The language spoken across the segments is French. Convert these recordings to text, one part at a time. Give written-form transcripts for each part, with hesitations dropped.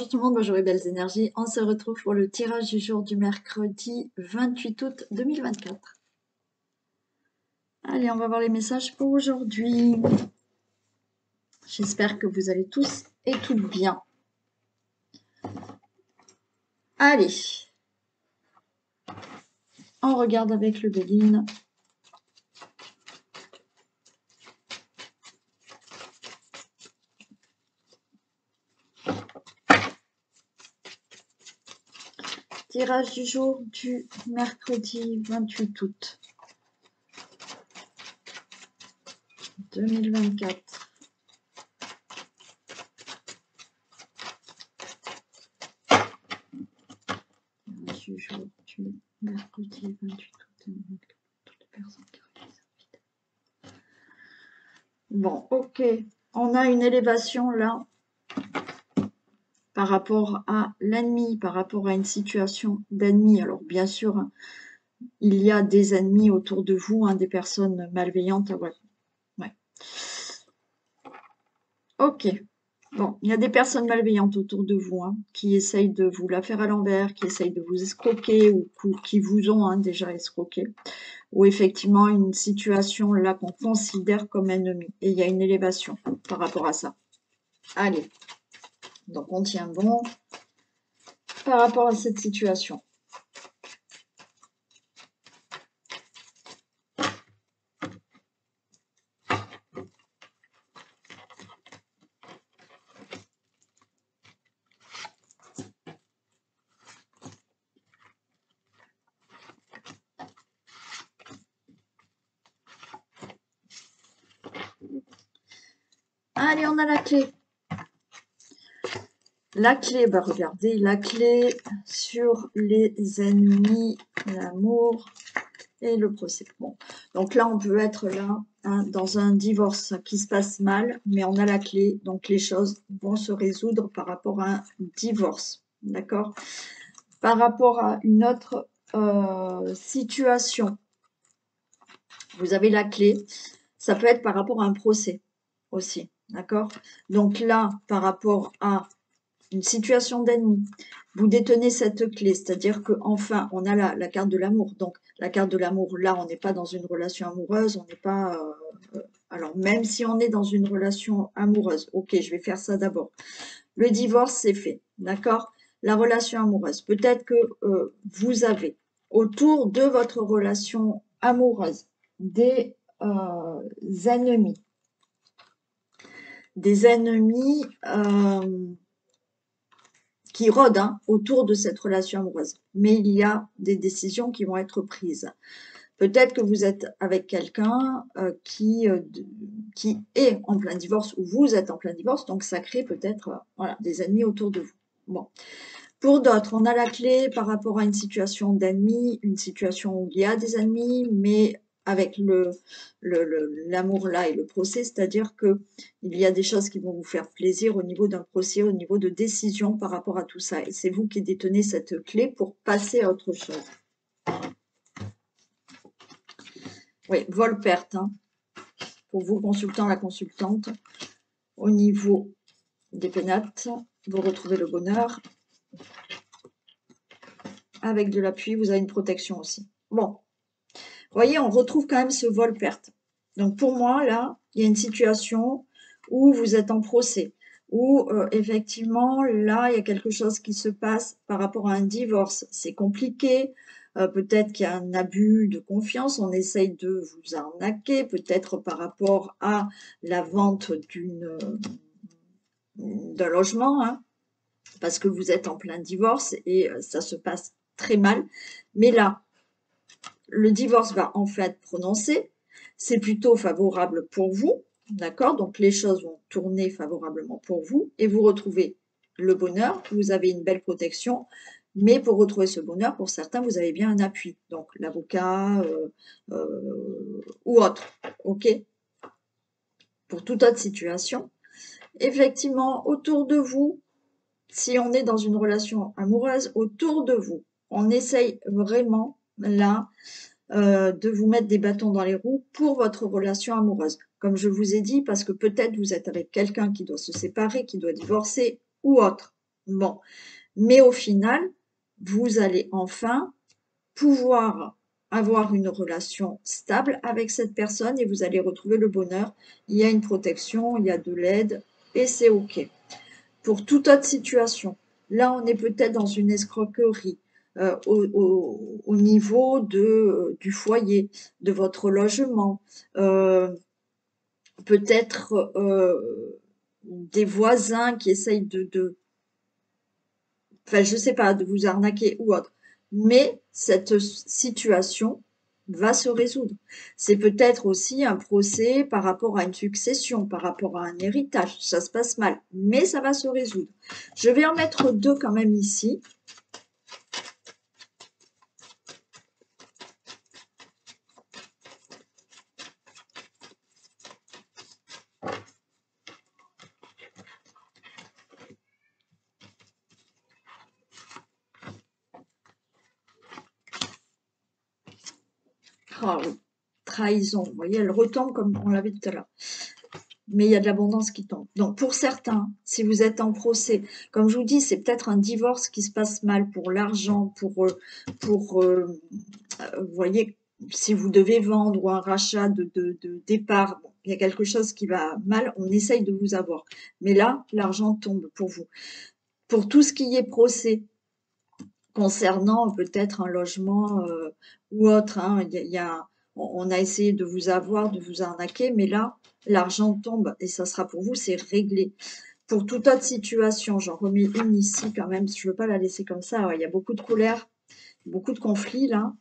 Bonjour tout le monde, bonjour et belles énergies. On se retrouve pour le tirage du jour du mercredi 28 août 2024. Allez, on va voir les messages pour aujourd'hui. J'espère que vous allez tous et toutes bien. Allez, on regarde avec le Béline. Tirage du jour du mercredi 28 août 2024. Tirage du jour du mercredi 28 août 2024. Toutes les personnes qui regardent cette vidéo. Bon, ok. On a une élévation là par rapport à l'ennemi, par rapport à une situation d'ennemi. Alors bien sûr, il y a des ennemis autour de vous, des personnes malveillantes. Ouais. Ok. Bon, il y a des personnes malveillantes autour de vous qui essayent de vous la faire à l'envers, qui essayent de vous escroquer ou qui vous ont déjà escroqué. Ou effectivement une situation là qu'on considère comme ennemi. Et il y a une élévation par rapport à ça. Allez. Donc on tient bon par rapport à cette situation. Allez, on a la clé. La clé, bah regardez, la clé sur les ennemis, l'amour et le procès. Bon, donc là, on peut être là dans un divorce qui se passe mal, mais on a la clé, donc les choses vont se résoudre par rapport à un divorce, d'accord? Par rapport à une autre situation, vous avez la clé, ça peut être par rapport à un procès aussi, d'accord? Donc là, par rapport à une situation d'ennemi, vous détenez cette clé, c'est-à-dire qu'enfin, on a la carte de l'amour. Donc, la carte de l'amour, là, on n'est pas dans une relation amoureuse, on n'est pas... alors, même si on est dans une relation amoureuse, ok, je vais faire ça d'abord. Le divorce, c'est fait, d'accord? La relation amoureuse, peut-être que vous avez autour de votre relation amoureuse des ennemis. Des ennemis qui rôdent autour de cette relation amoureuse. Mais il y a des décisions qui vont être prises. Peut-être que vous êtes avec quelqu'un qui est en plein divorce ou vous êtes en plein divorce, donc ça crée peut-être voilà, des ennemis autour de vous. Bon. Pour d'autres, on a la clé par rapport à une situation d'ennemis, une situation où il y a des ennemis, mais avec l'amour là et le procès, c'est-à-dire que il y a des choses qui vont vous faire plaisir au niveau d'un procès, au niveau de décision par rapport à tout ça. Et c'est vous qui détenez cette clé pour passer à autre chose. Oui, vol-perte. Pour vous, consultant, la consultante, au niveau des pénates, vous retrouvez le bonheur. Avec de l'appui, vous avez une protection aussi. Bon. Vous voyez, on retrouve quand même ce vol-perte. Donc, pour moi, là, il y a une situation où vous êtes en procès, où effectivement, là, il y a quelque chose qui se passe par rapport à un divorce. C'est compliqué. Peut-être qu'il y a un abus de confiance. On essaye de vous arnaquer, peut-être par rapport à la vente d'un logement, parce que vous êtes en plein divorce et ça se passe très mal. Mais là, le divorce va en fait prononcer, c'est plutôt favorable pour vous, d'accord? Donc les choses vont tourner favorablement pour vous et vous retrouvez le bonheur, vous avez une belle protection, mais pour retrouver ce bonheur, pour certains, vous avez bien un appui, donc l'avocat ou autre, ok? Pour toute autre situation. Effectivement, autour de vous, si on est dans une relation amoureuse, autour de vous, on essaye vraiment là de vous mettre des bâtons dans les roues pour votre relation amoureuse. Comme je vous ai dit, parce que peut-être vous êtes avec quelqu'un qui doit se séparer, qui doit divorcer ou autre. Bon, mais au final, vous allez enfin pouvoir avoir une relation stable avec cette personne et vous allez retrouver le bonheur. Il y a une protection, il y a de l'aide et c'est OK. Pour toute autre situation, là, on est peut-être dans une escroquerie au niveau du foyer, de votre logement, peut-être des voisins qui essayent enfin, je sais pas, de vous arnaquer ou autre. Mais cette situation va se résoudre. C'est peut-être aussi un procès par rapport à une succession, par rapport à un héritage. Ça se passe mal, mais ça va se résoudre. Je vais en mettre deux quand même ici. Ah oui, trahison. Vous voyez, elle retombe comme on l'avait tout à l'heure. Mais il y a de l'abondance qui tombe. Donc pour certains, si vous êtes en procès, comme je vous dis, c'est peut-être un divorce qui se passe mal pour l'argent, vous voyez, si vous devez vendre ou un rachat de départ, bon, il y a quelque chose qui va mal, on essaye de vous avoir. Mais là, l'argent tombe pour vous. Pour tout ce qui est procès, concernant peut-être un logement ou autre, hein, on a essayé de vous avoir, de vous arnaquer, mais là, l'argent tombe et ça sera pour vous, c'est réglé. Pour toute autre situation, j'en remets une ici quand même, je ne veux pas la laisser comme ça, ouais, il y a beaucoup de colère, beaucoup de conflits là.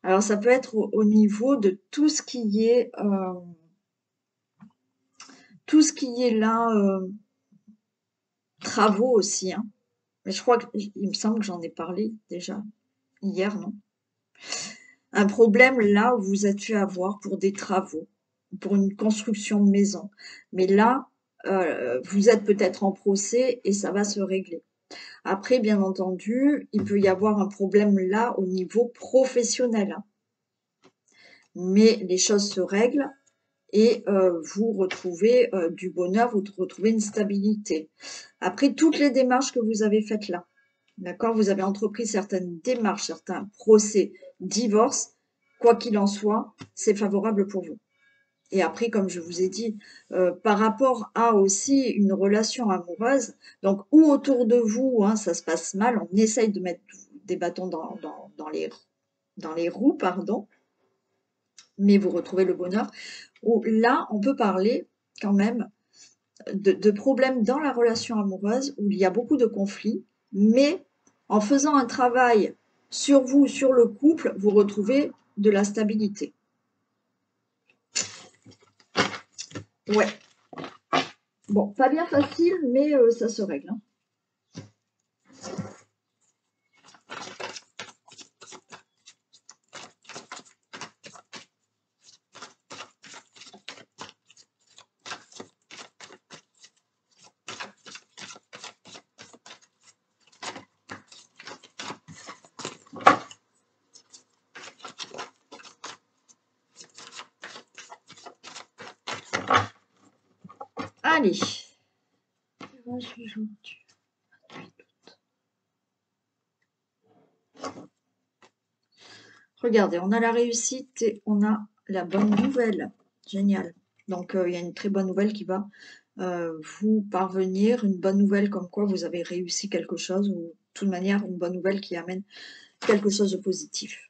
Alors ça peut être au niveau de tout ce qui est là, travaux aussi, hein. Mais je crois qu'il me semble que j'en ai parlé déjà hier, non? Un problème là où vous êtes fait avoir pour des travaux, pour une construction de maison. Mais là, vous êtes peut-être en procès et ça va se régler. Après, bien entendu, il peut y avoir un problème là au niveau professionnel, hein. Mais les choses se règlent et vous retrouvez du bonheur, vous retrouvez une stabilité. Après, toutes les démarches que vous avez faites là, d'accord, vous avez entrepris certaines démarches, certains procès, divorce, quoi qu'il en soit, c'est favorable pour vous. Et après, comme je vous ai dit, par rapport à aussi une relation amoureuse, donc ou autour de vous, hein, ça se passe mal, on essaye de mettre des bâtons dans les roues, pardon, mais vous retrouvez le bonheur. Ou là, on peut parler quand même de problèmes dans la relation amoureuse où il y a beaucoup de conflits, mais en faisant un travail sur vous, sur le couple, vous retrouvez de la stabilité. Ouais. Bon, pas bien facile, mais ça se règle, hein. Allez. Regardez, on a la réussite et on a la bonne nouvelle. Génial. Donc, il y a une très bonne nouvelle qui va vous parvenir. Une bonne nouvelle comme quoi vous avez réussi quelque chose ou de toute manière, une bonne nouvelle qui amène quelque chose de positif.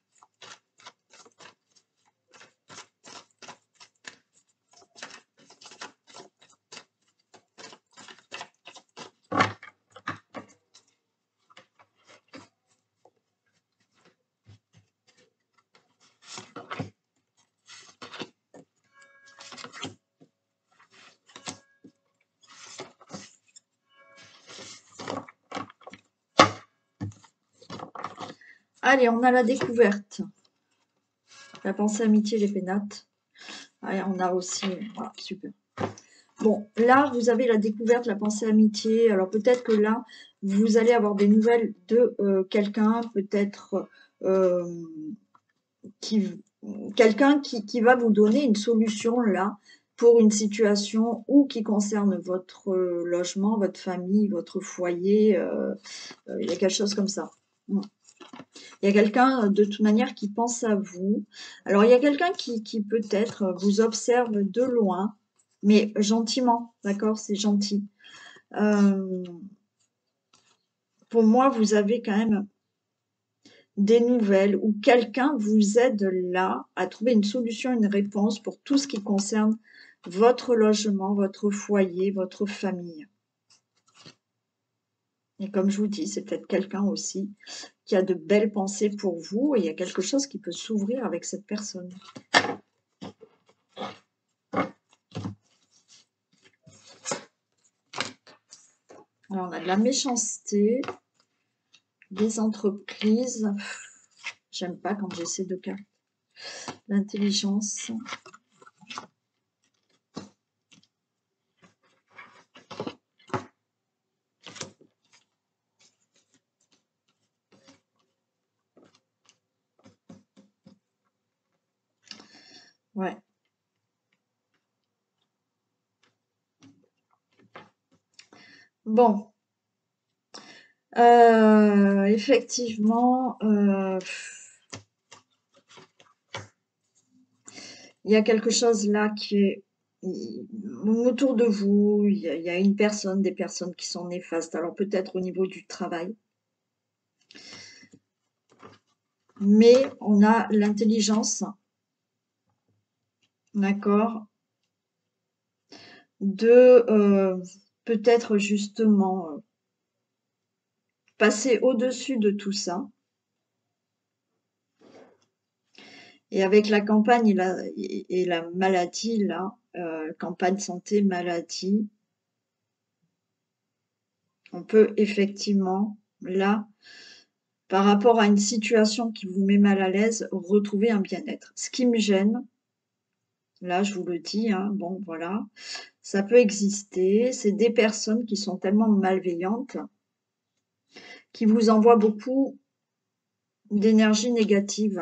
Allez, on a la découverte. La pensée amitié, les pénates. Allez, on a aussi... Voilà, super. Bon, là, vous avez la découverte, la pensée amitié. Alors, peut-être que là, vous allez avoir des nouvelles de quelqu'un, peut-être quelqu'un qui va vous donner une solution, là, pour une situation ou qui concerne votre logement, votre famille, votre foyer, il y a quelque chose comme ça. Il y a quelqu'un de toute manière qui pense à vous. Alors il y a quelqu'un qui peut-être vous observe de loin, mais gentiment, d'accord? C'est gentil. Pour moi, vous avez quand même des nouvelles ou quelqu'un vous aide là à trouver une solution, une réponse pour tout ce qui concerne votre logement, votre foyer, votre famille. Et comme je vous dis, c'est peut-être quelqu'un aussi qui a de belles pensées pour vous et il y a quelque chose qui peut s'ouvrir avec cette personne. Alors, on a de la méchanceté, des entreprises. J'aime pas quand j'ai ces deux cartes. L'intelligence. Ouais. Bon. Effectivement, il y a quelque chose là qui est autour de vous. Il y a une personne, des personnes qui sont néfastes. Alors peut-être au niveau du travail. Mais on a l'intelligence, d'accord, de peut-être justement passer au-dessus de tout ça. Et avec la campagne et la maladie, là, campagne santé, maladie, on peut effectivement, là, par rapport à une situation qui vous met mal à l'aise, retrouver un bien-être. Ce qui me gêne, là, je vous le dis, hein, bon, voilà, ça peut exister. C'est des personnes qui sont tellement malveillantes, qui vous envoient beaucoup d'énergie négative.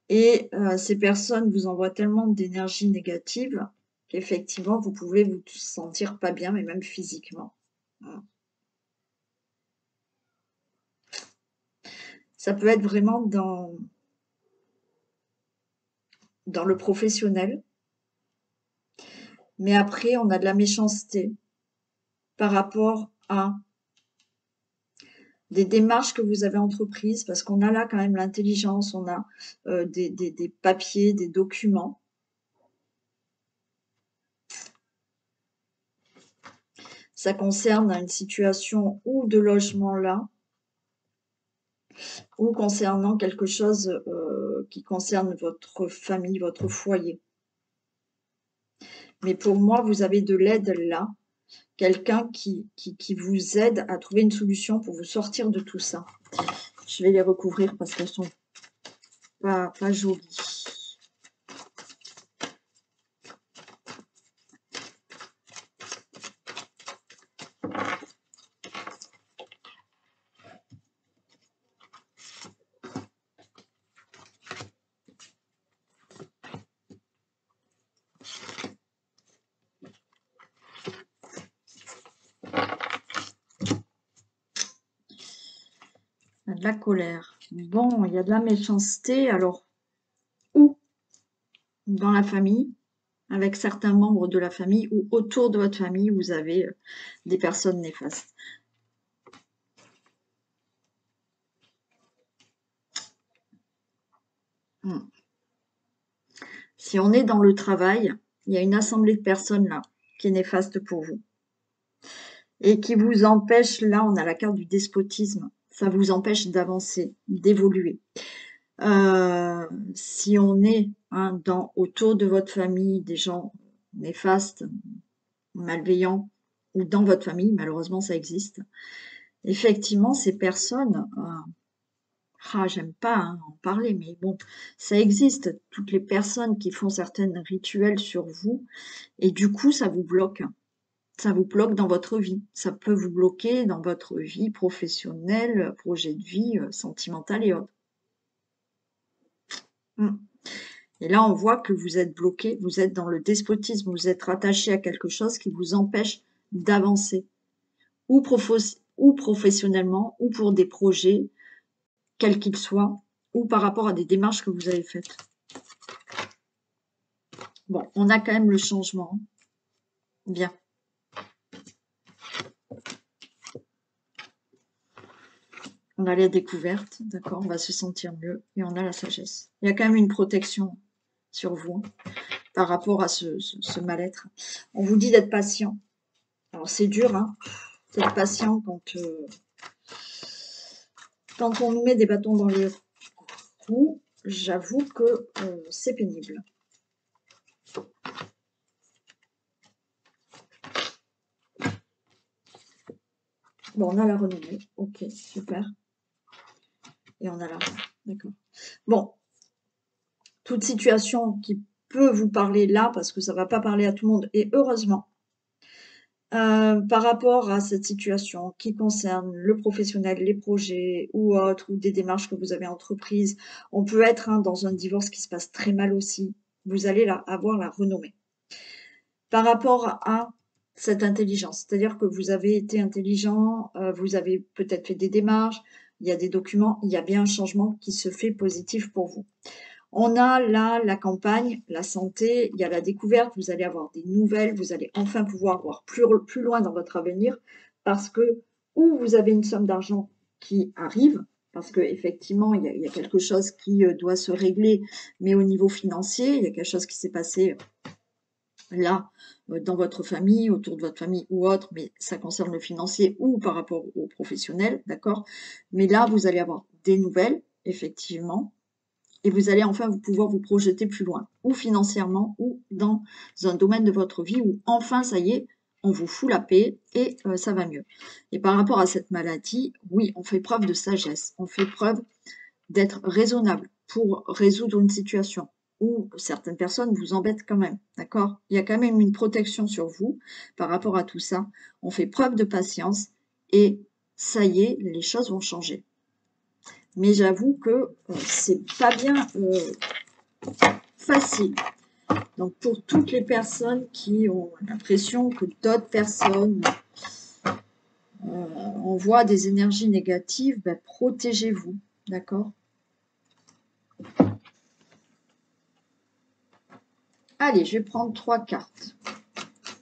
Et ces personnes vous envoient tellement d'énergie négative qu'effectivement, vous pouvez vous sentir pas bien, mais même physiquement. Ça peut être vraiment dans le professionnel. Mais après, on a de la méchanceté par rapport à des démarches que vous avez entreprises, parce qu'on a là quand même l'intelligence, on a des papiers, des documents. Ça concerne une situation ou de logement là, ou concernant quelque chose qui concerne votre famille, votre foyer. Mais pour moi, vous avez de l'aide là, quelqu'un qui vous aide à trouver une solution pour vous sortir de tout ça. Je vais les recouvrir parce qu'elles sont pas jolies. Il y a de la colère. Bon, il y a de la méchanceté. Alors, où? Dans la famille, avec certains membres de la famille, ou autour de votre famille, vous avez des personnes néfastes. Si on est dans le travail, il y a une assemblée de personnes là qui est néfaste pour vous. Et qui vous empêche, là on a la carte du despotisme, ça vous empêche d'avancer, d'évoluer. Si on est autour de votre famille des gens néfastes, malveillants, ou dans votre famille, malheureusement ça existe, effectivement ces personnes, j'aime pas en parler, mais bon, ça existe, toutes les personnes qui font certains rituels sur vous, et du coup ça vous bloque. Ça vous bloque dans votre vie. Ça peut vous bloquer dans votre vie professionnelle, projet de vie, sentimentale et autres. Et là, on voit que vous êtes bloqué, vous êtes dans le despotisme, vous êtes rattaché à quelque chose qui vous empêche d'avancer, ou, ou professionnellement, ou pour des projets, quels qu'ils soient, ou par rapport à des démarches que vous avez faites. Bon, on a quand même le changement. Bien. On a la découverte, d'accord, on va se sentir mieux, et on a la sagesse. Il y a quand même une protection sur vous par rapport à ce mal-être. On vous dit d'être patient. Alors c'est dur, hein, d'être patient quand on nous met des bâtons dans les roues. J'avoue que c'est pénible. Bon, on a la renommée. Ok, super. Et on a l'argent. D'accord. Bon, toute situation qui peut vous parler là, parce que ça ne va pas parler à tout le monde, et heureusement, par rapport à cette situation qui concerne le professionnel, les projets ou autres, ou des démarches que vous avez entreprises, on peut être dans un divorce qui se passe très mal aussi. Vous allez avoir la renommée. Par rapport à cette intelligence, c'est-à-dire que vous avez été intelligent, vous avez peut-être fait des démarches, il y a des documents, il y a bien un changement qui se fait positif pour vous. On a là la campagne, la santé, il y a la découverte, vous allez avoir des nouvelles, vous allez enfin pouvoir voir plus loin dans votre avenir parce que ou vous avez une somme d'argent qui arrive, parce qu'effectivement, il y a quelque chose qui doit se régler, mais au niveau financier, il y a quelque chose qui s'est passé là, dans votre famille, autour de votre famille ou autre, mais ça concerne le financier ou par rapport aux professionnels, d'accord? Mais là, vous allez avoir des nouvelles, effectivement, et vous allez enfin pouvoir vous projeter plus loin, ou financièrement, ou dans un domaine de votre vie où enfin, ça y est, on vous fout la paix et ça va mieux. Et par rapport à cette maladie, oui, on fait preuve de sagesse, on fait preuve d'être raisonnable pour résoudre une situation où certaines personnes vous embêtent quand même, d'accord? Il y a quand même une protection sur vous par rapport à tout ça. On fait preuve de patience et ça y est, les choses vont changer. Mais j'avoue que c'est pas bien facile. Donc pour toutes les personnes qui ont l'impression que d'autres personnes envoient des énergies négatives, ben, protégez-vous, d'accord? Allez, je vais prendre 3 cartes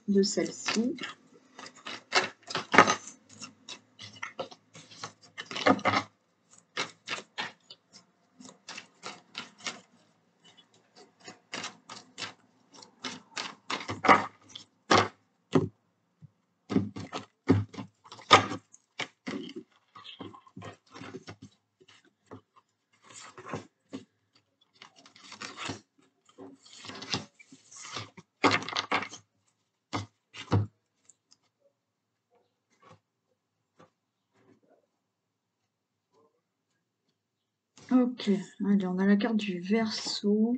de celle-ci. Ok, allez, on a la carte du Verseau.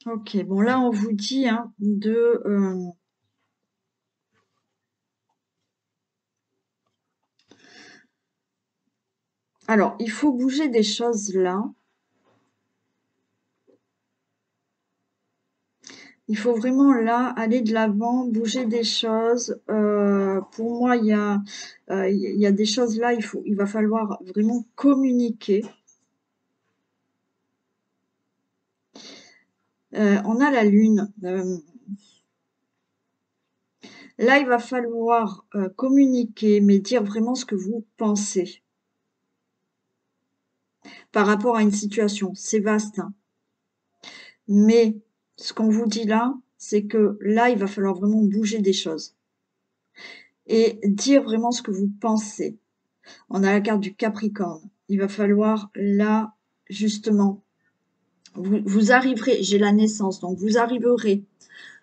Ok, bon là on vous dit alors, il faut bouger des choses là. Il faut vraiment là aller de l'avant, bouger des choses. Pour moi, il y a des choses là, il va falloir vraiment communiquer. On a la lune. Là, il va falloir communiquer, mais dire vraiment ce que vous pensez par rapport à une situation. C'est vaste, hein. Mais ce qu'on vous dit là, c'est que là, il va falloir vraiment bouger des choses et dire vraiment ce que vous pensez. On a la carte du Capricorne. Il va falloir là, justement, vous arriverez, j'ai la naissance, donc vous arriverez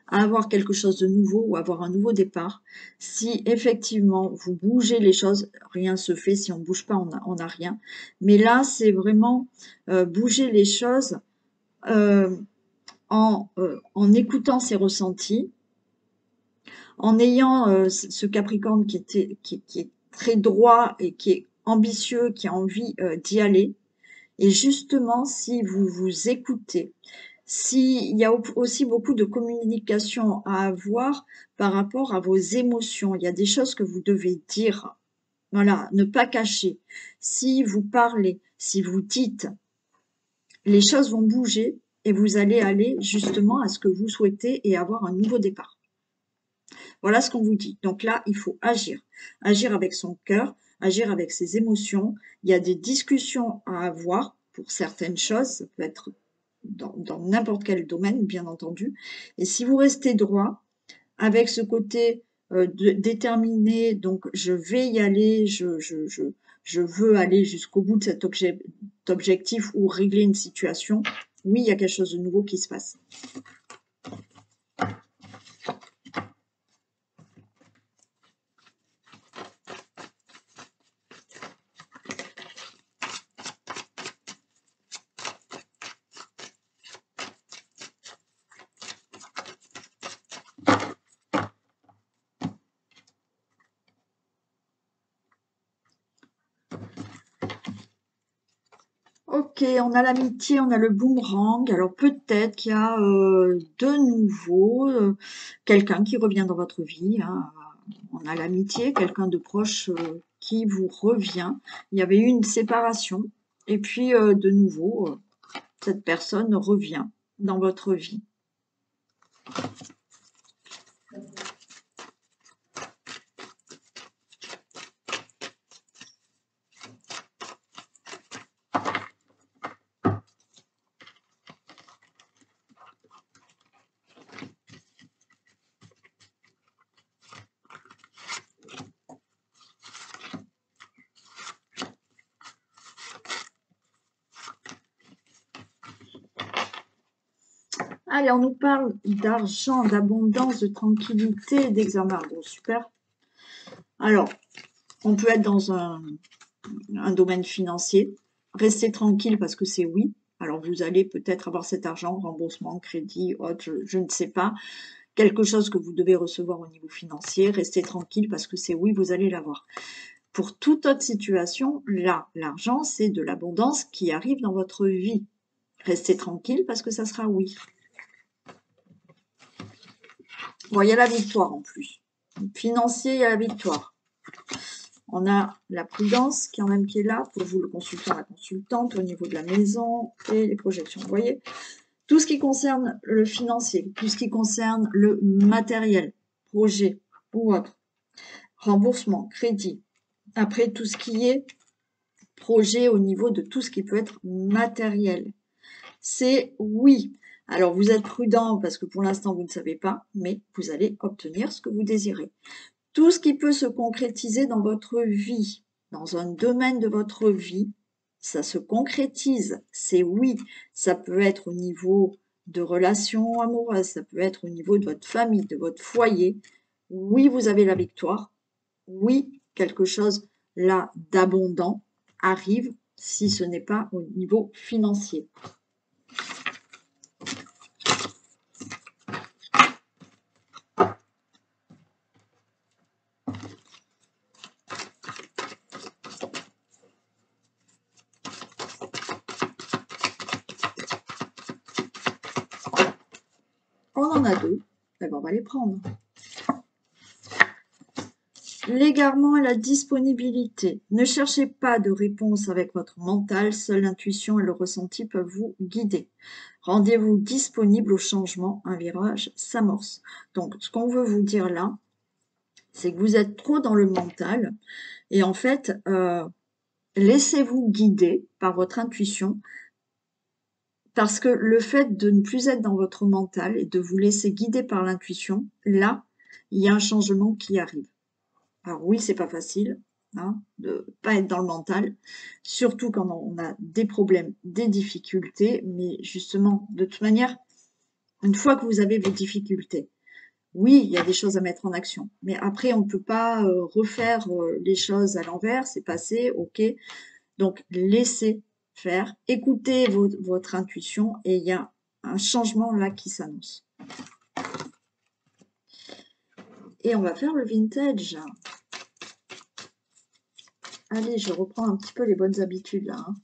à avoir quelque chose de nouveau ou avoir un nouveau départ. Si effectivement vous bougez les choses, rien se fait. Si on ne bouge pas, on n'a rien. Mais là, c'est vraiment bouger les choses en écoutant ses ressentis, en ayant ce Capricorne qui est très droit et qui est ambitieux, qui a envie d'y aller. Et justement, si vous vous écoutez, s'il y a aussi beaucoup de communication à avoir par rapport à vos émotions, il y a des choses que vous devez dire. Voilà, ne pas cacher. Si vous parlez, si vous dites, les choses vont bouger et vous allez aller justement à ce que vous souhaitez et avoir un nouveau départ. Voilà ce qu'on vous dit. Donc là, il faut agir. Agir avec son cœur, agir avec ses émotions. Il y a des discussions à avoir pour certaines choses. Ça peut être dans n'importe quel domaine, bien entendu. Et si vous restez droit, avec ce côté déterminé, donc je vais y aller, je veux aller jusqu'au bout de cet objectif ou régler une situation, oui, il y a quelque chose de nouveau qui se passe. Ok, on a l'amitié, on a le boomerang. Alors peut-être qu'il y a de nouveau quelqu'un qui revient dans votre vie, hein. On a l'amitié, quelqu'un de proche qui vous revient. Il y avait eu une séparation et puis de nouveau, cette personne revient dans votre vie. Allez, on nous parle d'argent, d'abondance, de tranquillité, d'examen. Bon, super. Alors, on peut être dans un domaine financier. Restez tranquille parce que c'est oui. Alors, vous allez peut-être avoir cet argent, remboursement, crédit, autre, je ne sais pas. Quelque chose que vous devez recevoir au niveau financier. Restez tranquille parce que c'est oui, vous allez l'avoir. Pour toute autre situation, là, l'argent, c'est de l'abondance qui arrive dans votre vie. Restez tranquille parce que ça sera oui. Bon, il y a la victoire en plus. Financier, il y a la victoire. On a la prudence qui est là pour vous, le consultant, la consultante, au niveau de la maison et les projections. Vous voyez, tout ce qui concerne le financier, tout ce qui concerne le matériel, projet ou autre, remboursement, crédit. Après, tout ce qui est projet au niveau de tout ce qui peut être matériel. C'est oui. Alors, vous êtes prudent parce que pour l'instant, vous ne savez pas, mais vous allez obtenir ce que vous désirez. Tout ce qui peut se concrétiser dans votre vie, dans un domaine de votre vie, ça se concrétise, c'est oui. Ça peut être au niveau de relations amoureuses, ça peut être au niveau de votre famille, de votre foyer. Oui, vous avez la victoire. Oui, quelque chose là d'abondant arrive si ce n'est pas au niveau financier. On en a deux. D'abord, on va les prendre. L'égarement et la disponibilité. Ne cherchez pas de réponse avec votre mental, seule l'intuition et le ressenti peuvent vous guider. Rendez-vous disponible au changement, un virage s'amorce. Donc, ce qu'on veut vous dire là, c'est que vous êtes trop dans le mental et en fait, laissez-vous guider par votre intuition parce que le fait de ne plus être dans votre mental et de vous laisser guider par l'intuition, là, il y a un changement qui arrive. Alors oui, c'est pas facile hein, de pas être dans le mental, surtout quand on a des problèmes, des difficultés, mais justement, de toute manière, une fois que vous avez vos difficultés, oui, il y a des choses à mettre en action, mais après, on ne peut pas refaire les choses à l'envers, c'est passé, ok. Donc, laissez faire, écoutez votre intuition et il y a un changement là qui s'annonce. Et on va faire le vintage. Allez, je reprends un petit peu les bonnes habitudes là. Hein.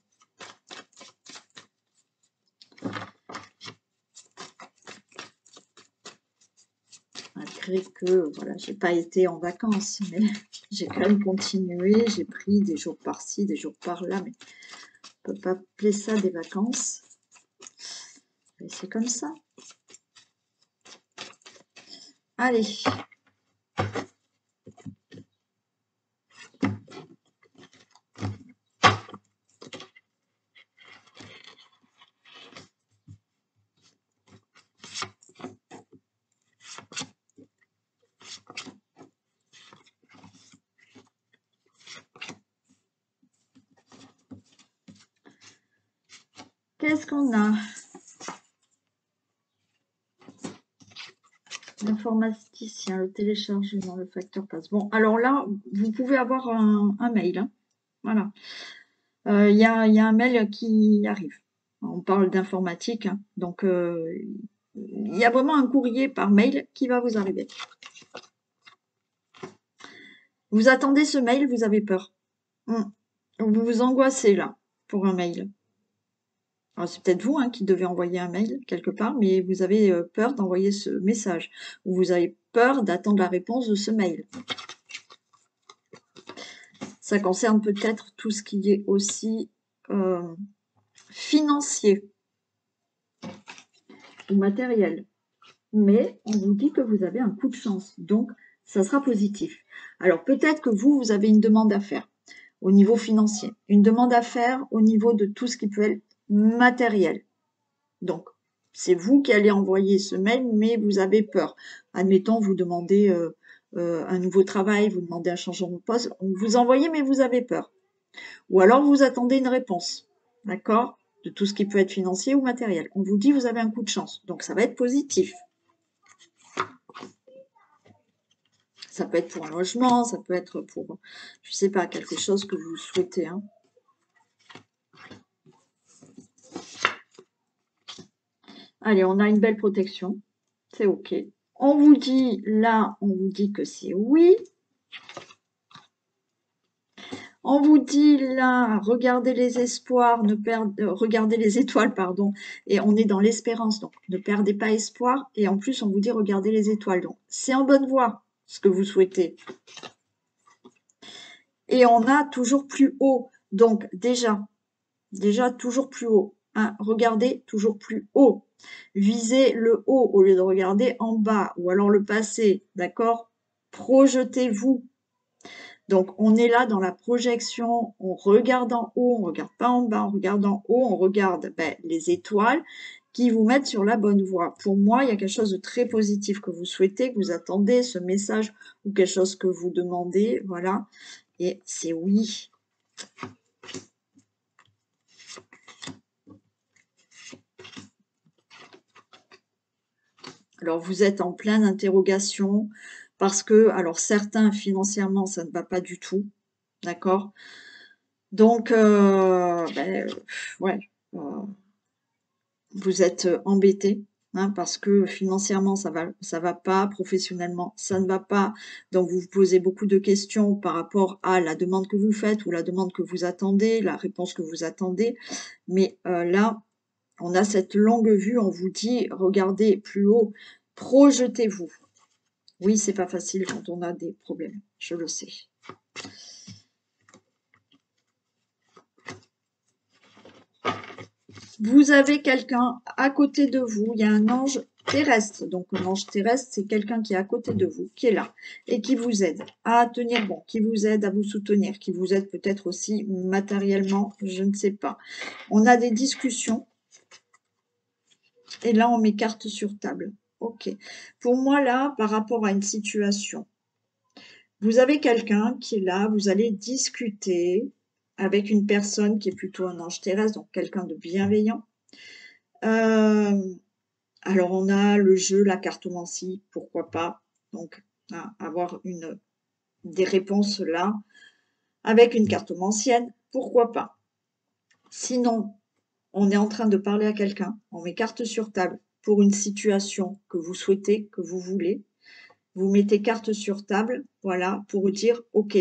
Malgré que, voilà, j'ai pas été en vacances, mais j'ai quand même continué. J'ai pris des jours par-ci, des jours par-là, mais on peut pas appeler ça des vacances. Et c'est comme ça. Allez. Qu'est-ce qu'on a? L'informaticien, le téléchargement, le facteur passe. Bon, alors là, vous pouvez avoir un mail. Hein. Voilà. Il y a un mail qui arrive. On parle d'informatique. Hein. Donc, il y a vraiment un courrier par mail qui va vous arriver. Vous attendez ce mail, vous avez peur. Vous vous angoissez là pour un mail. Alors, c'est peut-être vous hein, qui devez envoyer un mail quelque part, mais vous avez peur d'envoyer ce message. Ou vous avez peur d'attendre la réponse de ce mail. Ça concerne peut-être tout ce qui est aussi financier ou matériel. Mais on vous dit que vous avez un coup de chance, donc ça sera positif. Alors peut-être que vous avez une demande à faire au niveau financier, une demande à faire au niveau de tout ce qui peut être matériel. Donc, c'est vous qui allez envoyer ce mail, mais vous avez peur. Admettons, vous demandez un nouveau travail, vous demandez un changement de poste, vous envoyez, mais vous avez peur. Ou alors, vous attendez une réponse, d'accord, de tout ce qui peut être financier ou matériel. On vous dit, vous avez un coup de chance, donc ça va être positif. Ça peut être pour un logement, ça peut être pour, je sais pas, quelque chose que vous souhaitez. Hein. Allez, on a une belle protection. C'est OK. On vous dit, là, on vous dit que c'est oui. On vous dit, là, regardez les espoirs, regardez les étoiles, pardon. Et on est dans l'espérance, donc ne perdez pas espoir. Et en plus, on vous dit, regardez les étoiles. Donc, c'est en bonne voie, ce que vous souhaitez. Et on a toujours plus haut. Donc, déjà, toujours plus haut. Hein, regardez toujours plus haut. Visez le haut au lieu de regarder en bas ou alors le passé, d'accord? Projetez-vous. Donc, on est là dans la projection, on regarde en haut, on ne regarde pas en bas, on regarde en haut, on regarde les étoiles qui vous mettent sur la bonne voie. Pour moi, il y a quelque chose de très positif que vous souhaitez, que vous attendez, ce message ou quelque chose que vous demandez, voilà. Et c'est oui. Alors, vous êtes en pleine interrogation parce que, alors certains, financièrement, ça ne va pas du tout, d'accord? Donc, ouais, vous êtes embêtés, hein, parce que financièrement, ça va pas, professionnellement, ça ne va pas. Donc, vous vous posez beaucoup de questions par rapport à la demande que vous faites ou la demande que vous attendez, la réponse que vous attendez. Mais là, on a cette longue vue, on vous dit, regardez plus haut, projetez-vous. Oui, c'est pas facile quand on a des problèmes, je le sais. Vous avez quelqu'un à côté de vous, il y a un ange terrestre. Donc, un ange terrestre, c'est quelqu'un qui est à côté de vous, qui est là et qui vous aide à tenir bon, qui vous aide à vous soutenir, qui vous aide peut-être aussi matériellement, je ne sais pas. On a des discussions et là, on met carte sur table. Ok. Pour moi, là, par rapport à une situation, vous avez quelqu'un qui est là, vous allez discuter avec une personne qui est plutôt un ange terrestre, donc quelqu'un de bienveillant. Alors on a le jeu, la cartomancie, pourquoi pas. Donc avoir des réponses là avec une cartomancienne, pourquoi pas. Sinon, on est en train de parler à quelqu'un, on met carte sur table pour une situation que vous souhaitez, que vous voulez. Vous mettez carte sur table, voilà, pour dire, ok,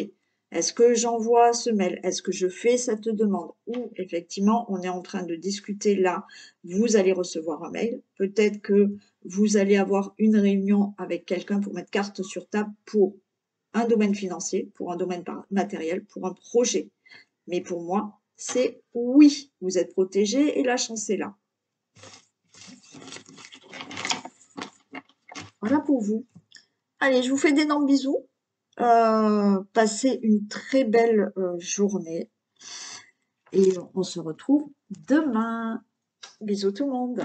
Est-ce que j'envoie ce mail? Est-ce que je fais cette demande? Ou effectivement, on est en train de discuter là, vous allez recevoir un mail. Peut-être que vous allez avoir une réunion avec quelqu'un pour mettre carte sur table pour un domaine financier, pour un domaine matériel, pour un projet. Mais pour moi, c'est oui, vous êtes protégé et la chance est là. Voilà pour vous. Allez, je vous fais d'énormes bisous. Passez une très belle journée et on se retrouve demain. Bisous tout le monde.